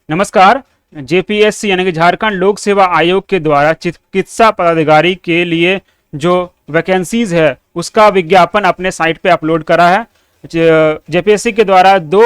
नमस्कार। जेपीएससी यानी कि झारखंड लोक सेवा आयोग के द्वारा चिकित्सा पदाधिकारी के लिए जो वैकेंसीज है उसका विज्ञापन अपने साइट पे अपलोड करा है। जेपीएससी के द्वारा जो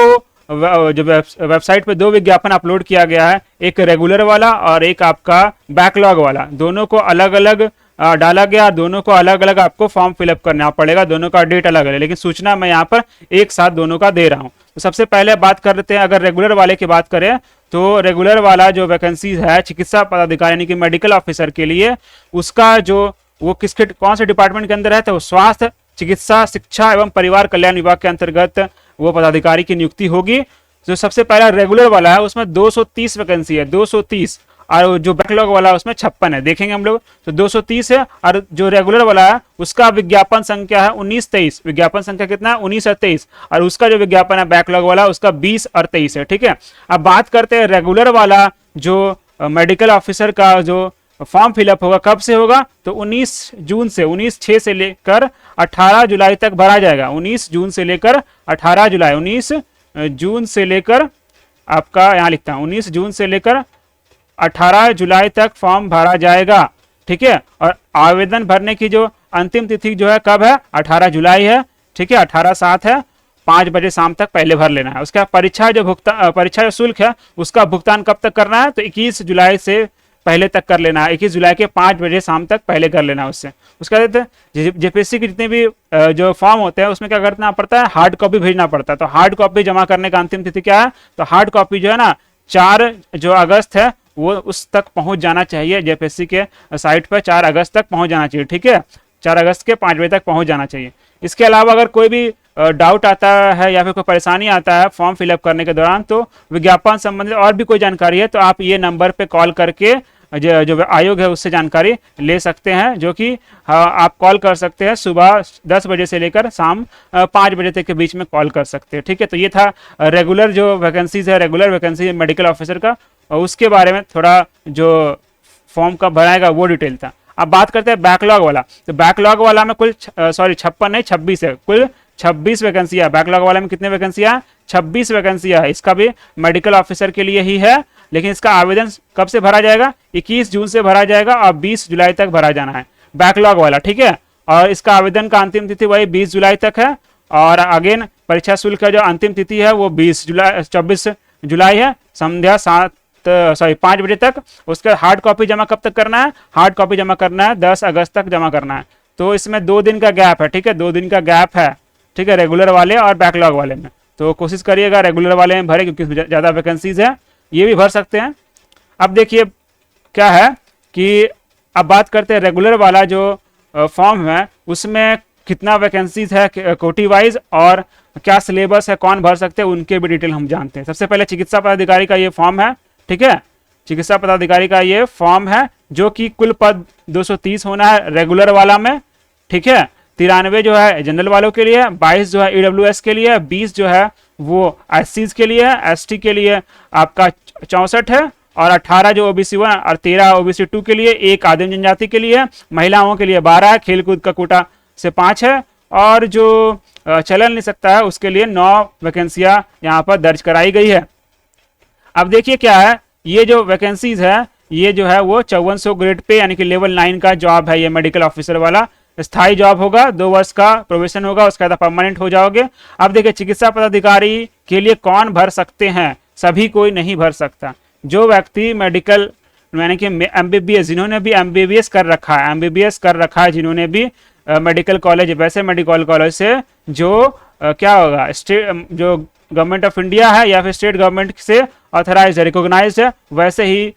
वेबसाइट पे दो विज्ञापन अपलोड किया गया है, एक रेगुलर वाला और एक आपका बैकलॉग वाला। दोनों को अलग अलग डाला गया, दोनों को अलग अलग आपको फॉर्म फिलअप करना पड़ेगा, दोनों का डेट अलग है, लेकिन सूचना मैं यहाँ पर एक साथ दोनों का दे रहा हूँ। तो सबसे पहले बात कर लेते हैं, अगर रेगुलर वाले की बात करें तो रेगुलर वाला जो वैकेंसी है चिकित्सा पदाधिकारी यानी कि मेडिकल ऑफिसर के लिए, उसका जो वो किसके कौन से डिपार्टमेंट के अंदर है, तो स्वास्थ्य, चिकित्सा, शिक्षा एवं परिवार कल्याण विभाग के अंतर्गत वो पदाधिकारी की नियुक्ति होगी। जो सबसे पहला रेगुलर वाला है उसमें 230 वैकेंसी है, 230, और जो बैकलॉग वाला है उसमें 56 है। देखेंगे हम लोग तो 230 है, और जो रेगुलर वाला है उसका विज्ञापन संख्या है 19-23। विज्ञापन संख्या कितना है? 19 और 23। और उसका जो विज्ञापन है बैकलॉग वाला उसका 20 और 23 है। ठीक है, अब बात करते हैं रेगुलर वाला जो मेडिकल ऑफिसर का जो फॉर्म फिलअप होगा, कब से होगा? तो 19 जून से 19/6 से लेकर 18 जुलाई तक भरा जाएगा। 19 जून से लेकर 18 जुलाई, 19 जून से लेकर आपका यहाँ लिखता हूँ 19 जून से लेकर 18 जुलाई तक फॉर्म भरा जाएगा। ठीक है, और आवेदन भरने की जो अंतिम तिथि जो है कब है? 18 जुलाई है। ठीक है, 18/7 है, 5 बजे शाम तक पहले भर लेना है। उसका परीक्षा जो शुल्क है उसका भुगतान कब तक करना है? तो 21 जुलाई से पहले तक कर लेना है। 21 जुलाई के 5 बजे शाम तक पहले कर लेना है उससे। उसके बाद जेपीएससी के जितने भी जो फॉर्म होते हैं उसमें क्या करना पड़ता है? हार्ड कॉपी भेजना पड़ता है। तो हार्ड कॉपी जमा करने का अंतिम तिथि क्या है? तो हार्ड कॉपी जो है ना 4 जो अगस्त है वो उस तक पहुंच जाना चाहिए। जेपीएससी के साइट पर 4 अगस्त तक पहुंच जाना चाहिए। ठीक है, 4 अगस्त के 5 बजे तक पहुंच जाना चाहिए। इसके अलावा अगर कोई भी डाउट आता है या फिर कोई परेशानी आता है फॉर्म फिलअप करने के दौरान, तो विज्ञापन संबंधित और भी कोई जानकारी है तो आप ये नंबर पे कॉल करके जो आयोग है उससे जानकारी ले सकते हैं, जो कि आप कॉल कर सकते हैं सुबह 10 बजे से लेकर शाम 5 बजे तक के बीच में कॉल कर सकते हैं। ठीक है, तो ये था रेगुलर जो वैकेंसीज है, रेगुलर वैकेंसी मेडिकल ऑफिसर का, और उसके बारे में थोड़ा जो फॉर्म कब भराएगा वो डिटेल था। अब बात करते हैं बैकलॉग वाला। तो बैकलॉग वाला में कुल 56 नहीं 26 है, कुल 26 वैकेंसियां। बैकलॉग वाले में कितने वैकेंसियां? 26 वैकेंसियां है। इसका भी मेडिकल ऑफिसर के लिए ही है, लेकिन इसका आवेदन कब से भरा जाएगा? 21 जून से भरा जाएगा और 20 जुलाई तक भरा जाना है बैकलॉग वाला। ठीक है, और इसका आवेदन का अंतिम तिथि वही 20 जुलाई तक है। और अगेन परीक्षा शुल्क का जो अंतिम तिथि है वो 24 जुलाई है, संध्या 5 बजे तक। उसका हार्ड कॉपी जमा कब तक करना है? हार्ड कॉपी जमा करना है 10 अगस्त तक जमा करना है। तो इसमें 2 दिन का गैप है। ठीक है, 2 दिन का गैप है। ठीक है, रेगुलर वाले और बैकलॉग वाले में। तो कोशिश करिएगा रेगुलर वाले में भरे, क्योंकि ज़्यादा वैकेंसीज है, ये भी भर सकते हैं। अब देखिए क्या है कि अब बात करते हैं रेगुलर वाला जो फॉर्म है उसमें कितना वैकेंसीज है कोटी वाइज, और क्या सिलेबस है, कौन भर सकते हैं, उनके भी डिटेल हम जानते हैं। सबसे पहले चिकित्सा पदाधिकारी का ये फॉर्म है। ठीक है, चिकित्सा पदाधिकारी का ये फॉर्म है, जो कि कुल पद 230 होना है रेगुलर वाला में। ठीक है, 93 जो है जनरल वालों के लिए, 22 जो है ईडब्ल्यूएस के लिए, 20 जो है वो एससीज के लिए है, एसटी के लिए आपका 64 है, और 18 जो ओबीसी 1 और 13 ओबीसी 2 के लिए, 1 आदिम जनजाति के लिए, महिलाओं के लिए 12 है, खेलकूद का कोटा से 5 है, और जो चलन नहीं सकता है उसके लिए 9 वैकेंसियां यहाँ पर दर्ज कराई गई है। अब देखिए क्या है, ये जो वैकेंसीज है ये जो है वो 5400 ग्रेड पे यानी कि लेवल 9 का जॉब है। ये मेडिकल ऑफिसर वाला स्थायी जॉब होगा, 2 वर्ष का प्रोबेशन होगा, उसके बाद परमानेंट हो जाओगे। अब देखिए चिकित्सा पदाधिकारी के लिए कौन भर सकते हैं? सभी कोई नहीं भर सकता। जो व्यक्ति मेडिकल यानी कि एमबीबीएस, जिन्होंने भी एमबीबीएस कर रखा है, एमबीबीएस कर रखा है, जिन्होंने भी मेडिकल कॉलेज, वैसे मेडिकल कॉलेज से जो क्या होगा स्टेट जो गवर्नमेंट ऑफ इंडिया है या फिर स्टेट गवर्नमेंट से ऑथराइज है, रिकॉग्नाइज्ड है, वैसे ही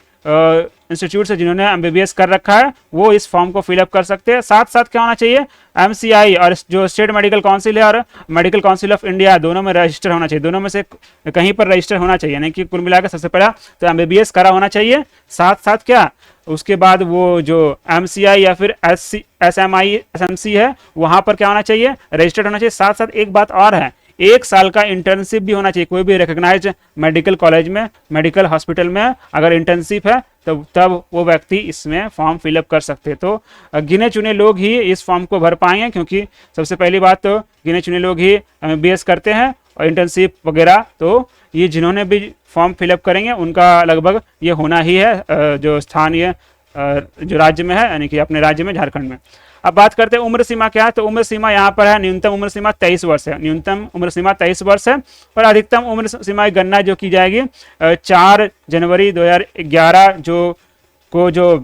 इंस्टीट्यूट से जिन्होंने एमबीबीएस कर रखा है वो इस फॉर्म को फिलअप कर सकते हैं। साथ साथ क्या होना चाहिए? एमसीआई और जो स्टेट मेडिकल काउंसिल है और मेडिकल काउंसिल ऑफ इंडिया, दोनों में रजिस्टर होना चाहिए। दोनों में से कहीं पर रजिस्टर होना चाहिए, यानी कि कुल मिलाकर सबसे पहला तो एमबीबीएस करा होना चाहिए। साथ साथ क्या, उसके बाद वो जो एमसीआई या फिर एसएमआई एसएमसी है वहां पर क्या होना चाहिए? रजिस्टर्ड होना चाहिए। साथ साथ एक बात और है, 1 साल का इंटर्नशिप भी होना चाहिए। कोई भी रिकॉग्नाइज्ड मेडिकल कॉलेज में, मेडिकल हॉस्पिटल में अगर इंटर्नशिप है तो तब वो व्यक्ति इसमें फॉर्म फिलअप कर सकते हैं। तो गिने चुने लोग ही इस फॉर्म को भर पाएंगे, क्योंकि सबसे पहली बात तो गिने चुने लोग ही एमबीबीएस करते हैं और इंटर्नशिप वगैरह। तो ये जिन्होंने भी फॉर्म फिलअप करेंगे उनका लगभग ये होना ही है जो स्थानीय जो राज्य में है, यानी कि अपने राज्य में झारखंड में। अब बात करते हैं उम्र सीमा क्या है, तो उम्र सीमा यहाँ पर है न्यूनतम उम्र सीमा 23 वर्ष है, न्यूनतम उम्र सीमा 23 वर्ष है। और अधिकतम उम्र सीमा की गणना जो की जाएगी 4 जनवरी 2011 जो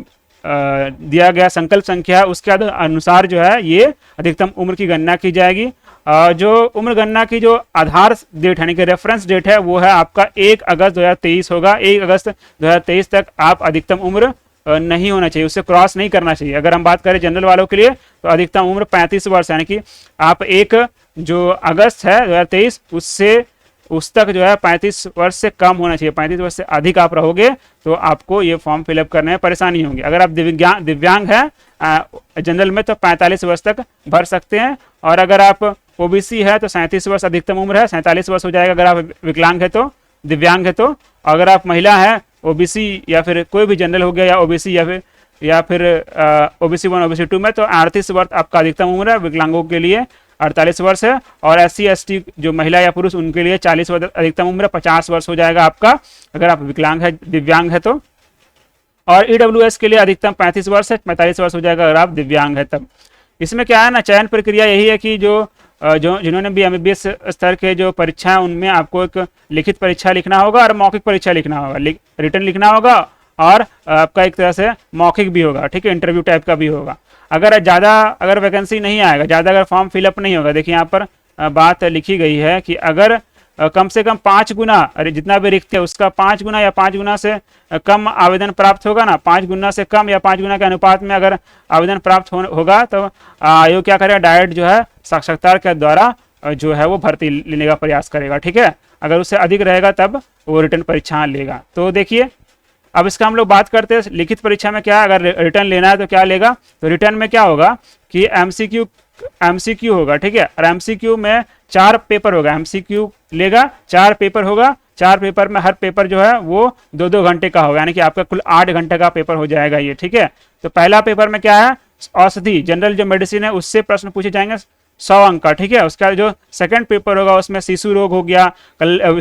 दिया गया संकल्प संख्या है उसके अनुसार जो है ये अधिकतम उम्र की गणना की जाएगी। जो उम्र गणना की जो आधार डेट यानी कि रेफरेंस डेट है वो है आपका 1 अगस्त 2023 होगा। 1 अगस्त 2023 तक आप अधिकतम उम्र नहीं होना चाहिए, उससे क्रॉस नहीं करना चाहिए। अगर हम बात करें जनरल वालों के लिए तो अधिकतम उम्र 35 वर्ष, यानी कि आप 1 जो अगस्त है 2023 उससे उस तक जो है 35 वर्ष से कम होना चाहिए। 35 वर्ष से अधिक आप रहोगे तो आपको ये फॉर्म फिलअप करने में परेशानी होगी। अगर आप दिव्यांग हैं जनरल में तो 45 वर्ष तक भर सकते हैं, और अगर आप ओबीसी है तो 37 वर्ष अधिकतम उम्र है, 47 वर्ष हो जाएगा अगर आप विकलांग है तो, दिव्यांग है तो। अगर आप महिला है ओबीसी या फिर कोई भी जनरल हो गया या ओबीसी या फिर ओबीसी 1 ओबीसी 2 में तो 38 वर्ष आपका अधिकतम उम्र है। विकलांगों के लिए 48 वर्ष है, और SC ST जो महिला या पुरुष उनके लिए 40 वर्ष अधिकतम उम्र, 50 वर्ष हो जाएगा आपका अगर आप विकलांग है दिव्यांग है तो। और EWS के लिए अधिकतम 35 वर्ष है, 45 वर्ष हो जाएगा अगर आप दिव्यांग है तब। इसमें क्या है ना, चयन प्रक्रिया यही है कि जिन्होंने भी MBBS स्तर के जो परीक्षा है उनमें आपको एक लिखित परीक्षा लिखना होगा और मौखिक परीक्षा लिखना होगा, रिटर्न लिखना होगा, और आपका एक तरह से मौखिक भी होगा, ठीक है, इंटरव्यू टाइप का भी होगा। अगर वैकेंसी नहीं आएगा, ज़्यादा अगर फॉर्म फिलअप नहीं होगा, देखिए यहाँ पर बात लिखी गई है कि अगर कम से कम 5 गुना, अरे जितना भी रिक्त है उसका 5 गुना या 5 गुना से कम आवेदन प्राप्त होगा ना, 5 गुना से कम या 5 गुना के अनुपात में अगर आवेदन प्राप्त होगा तो आयोग क्या करेगा, डायरेक्ट जो है साक्षात्कार के द्वारा जो है वो भर्ती लेने का प्रयास करेगा, ठीक है। अगर उससे अधिक रहेगा तब वो रिटर्न परीक्षा लेगा। तो देखिए अब इसका हम लोग बात करते हैं लिखित परीक्षा में क्या है, अगर रिटर्न लेना है तो क्या लेगा, तो रिटर्न में क्या होगा कि MCQ होगा, ठीक है। और MCQ में 4 पेपर होगा, MCQ लेगा 4 पेपर होगा, 4 पेपर में हर पेपर जो है वो 2-2 घंटे का होगा, यानी कि आपका कुल 8 घंटे का पेपर हो जाएगा ये, ठीक है। तो पहला पेपर में क्या है, औषधि जनरल जो मेडिसिन है उससे प्रश्न पूछे जाएंगे 100 अंक का, ठीक है। उसका जो सेकंड पेपर होगा उसमें शिशु रोग हो गया,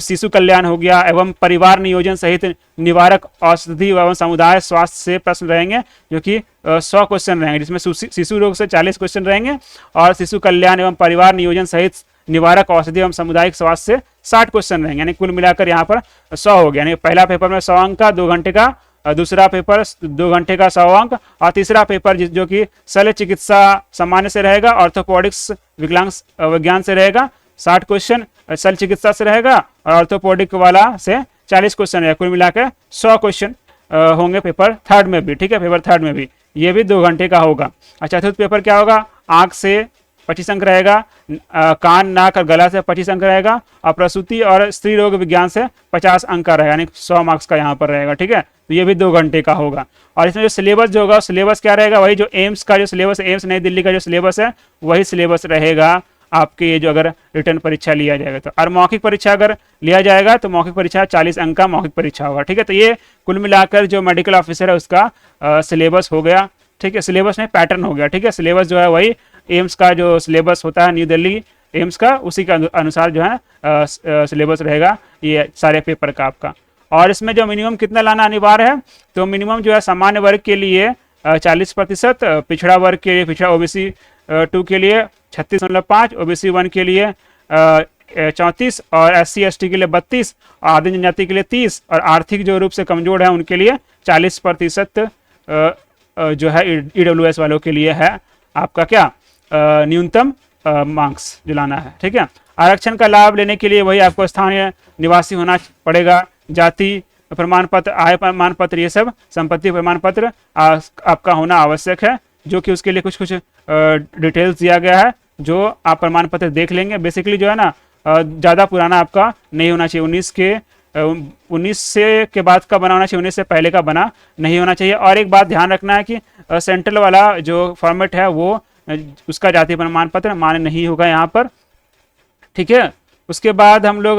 शिशु कल्याण हो गया एवं परिवार नियोजन सहित निवारक औषधि एवं समुदाय स्वास्थ्य से प्रश्न रहेंगे जो कि 100 क्वेश्चन रहेंगे, जिसमें शिशु रोग से 40 क्वेश्चन रहेंगे और शिशु कल्याण एवं परिवार नियोजन सहित निवारक औषधि एवं सामुदायिक स्वास्थ्य से 60 क्वेश्चन रहेंगे, यानी कुल मिलाकर यहाँ पर 100 हो गया। यानी पहला पेपर में 100 अंक का 2 घंटे का, दूसरा पेपर 2 घंटे का 100 अंक, और तीसरा पेपर जो कि शल्य चिकित्सा सामान्य से रहेगा, ऑर्थोपोडिक्स विकलांग विज्ञान से रहेगा 60 क्वेश्चन, शल्य चिकित्सा से रहेगा और ऑर्थोपोडिक वाला से 40 क्वेश्चन रहेगा, कुल मिलाकर 100 क्वेश्चन होंगे पेपर थर्ड में भी, ठीक है। पेपर थर्ड में भी ये भी 2 घंटे का होगा। और चतुर्थ पेपर क्या होगा, आंख से 25 अंक रहेगा, कान नाक और गला से 25 अंक रहेगा, और प्रसूति और स्त्री रोग विज्ञान से 50 अंक का रहेगा, यानी 100 मार्क्स का यहाँ पर रहेगा, ठीक है। तो ये भी 2 घंटे का होगा। और इसमें जो सिलेबस जो होगा, सिलेबस क्या रहेगा, वही जो एम्स का जो सिलेबस है, एम्स नई दिल्ली का जो सिलेबस है वही सिलेबस रहेगा आपके ये जो अगर रिटर्न परीक्षा लिया जाएगा तो। और मौखिक परीक्षा अगर लिया जाएगा तो मौखिक परीक्षा 40 अंक का मौखिक परीक्षा होगा, ठीक है। तो ये कुल मिलाकर जो मेडिकल ऑफिसर है उसका सिलेबस हो गया, ठीक है। सिलेबस नहीं, पैटर्न हो गया, ठीक है। सिलेबस जो है वही एम्स का जो सिलेबस होता है न्यू दिल्ली एम्स का, उसी के अनुसार जो है सिलेबस रहेगा ये सारे पेपर का आपका। और इसमें जो मिनिमम कितना लाना अनिवार्य है, तो मिनिमम जो है सामान्य वर्ग के लिए 40%, पिछड़ा वर्ग के लिए, पिछड़ा OBC 2 के लिए 36.5, OBC 1 के लिए 34 और SC ST के लिए 32 और आदिम जनजाति के लिए 30 और आर्थिक जो रूप से कमजोर है उनके लिए 40% जो है EWS वालों के लिए है आपका क्या न्यूनतम मार्क्स जो लाना है, ठीक है। आरक्षण का लाभ लेने के लिए वही आपको स्थानीय निवासी होना पड़ेगा, जाति प्रमाण पत्र, आय प्रमाण पत्र, ये सब संपत्ति प्रमाण पत्र आपका होना आवश्यक है, जो कि उसके लिए कुछ डिटेल्स दिया गया है जो आप प्रमाण पत्र देख लेंगे। बेसिकली जो है ना ज़्यादा पुराना आपका नहीं होना चाहिए, 19 से के बाद का बना होना चाहिए, 19 से पहले का बना नहीं होना चाहिए। और एक बात ध्यान रखना है कि सेंट्रल वाला जो फॉर्मेट है वो उसका जाति प्रमाण पत्र मान्य नहीं होगा यहाँ पर, ठीक है। उसके बाद हम लोग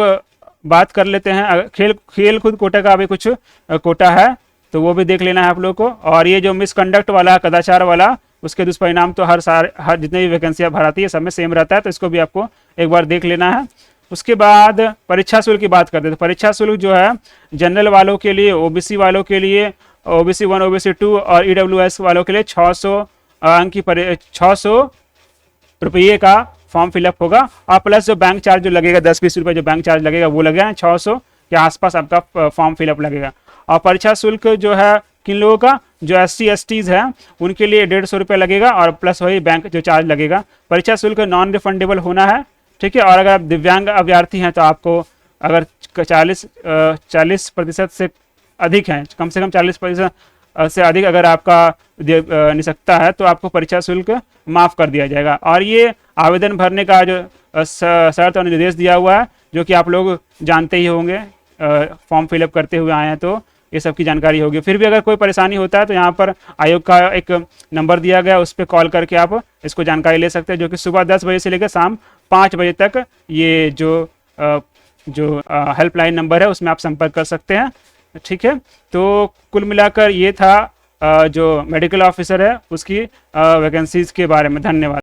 बात कर लेते हैं खेल कूद कोटा का भी कुछ कोटा है तो वो भी देख लेना है आप लोग को। और ये जो मिसकंडक्ट वाला, कदाचार वाला, उसके दुष्परिणाम तो हर जितने भी वैकेंसियाँ भराती है सब में सेम रहता है, तो इसको भी आपको एक बार देख लेना है। उसके बाद परीक्षा शुल्क की बात करते हैं। तो परीक्षा शुल्क जो है जनरल वालों के लिए, ओबीसी वालों के लिए, ओबीसी 1, ओबीसी 2 और ईडब्ल्यूएस वालों के लिए 600 अंक की 600 रुपये का फॉर्म फिलअप होगा, और प्लस जो बैंक चार्ज जो लगेगा 10-20 रुपये जो बैंक चार्ज लगेगा वो लगेगा, 600 के आसपास आपका फॉर्म फिलअप लगेगा। और परीक्षा शुल्क जो है किन लोगों का, जो SC STs हैं उनके लिए 150 रुपये लगेगा, और प्लस वही बैंक जो चार्ज लगेगा। परीक्षा शुल्क नॉन रिफंडेबल होना है, ठीक है। और अगर आप दिव्यांग अभ्यर्थी हैं तो आपको अगर 40% से अधिक हैं, कम से कम 40% से अधिक अगर आपका निसकता है तो आपको परीक्षा शुल्क माफ़ कर दिया जाएगा। और ये आवेदन भरने का जो शर्त और निर्देश दिया हुआ है, जो कि आप लोग जानते ही होंगे, फॉर्म फिलअप करते हुए आए हैं तो ये सब की जानकारी होगी। फिर भी अगर कोई परेशानी होता है तो यहाँ पर आयोग का एक नंबर दिया गया, उस पर कॉल करके आप इसको जानकारी ले सकते हैं, जो कि सुबह 10 बजे से लेकर शाम 5 बजे तक ये जो हेल्पलाइन नंबर है उसमें आप संपर्क कर सकते हैं, ठीक है। तो कुल मिलाकर ये था जो मेडिकल ऑफिसर है उसकी वैकेंसीज के बारे में। धन्यवाद।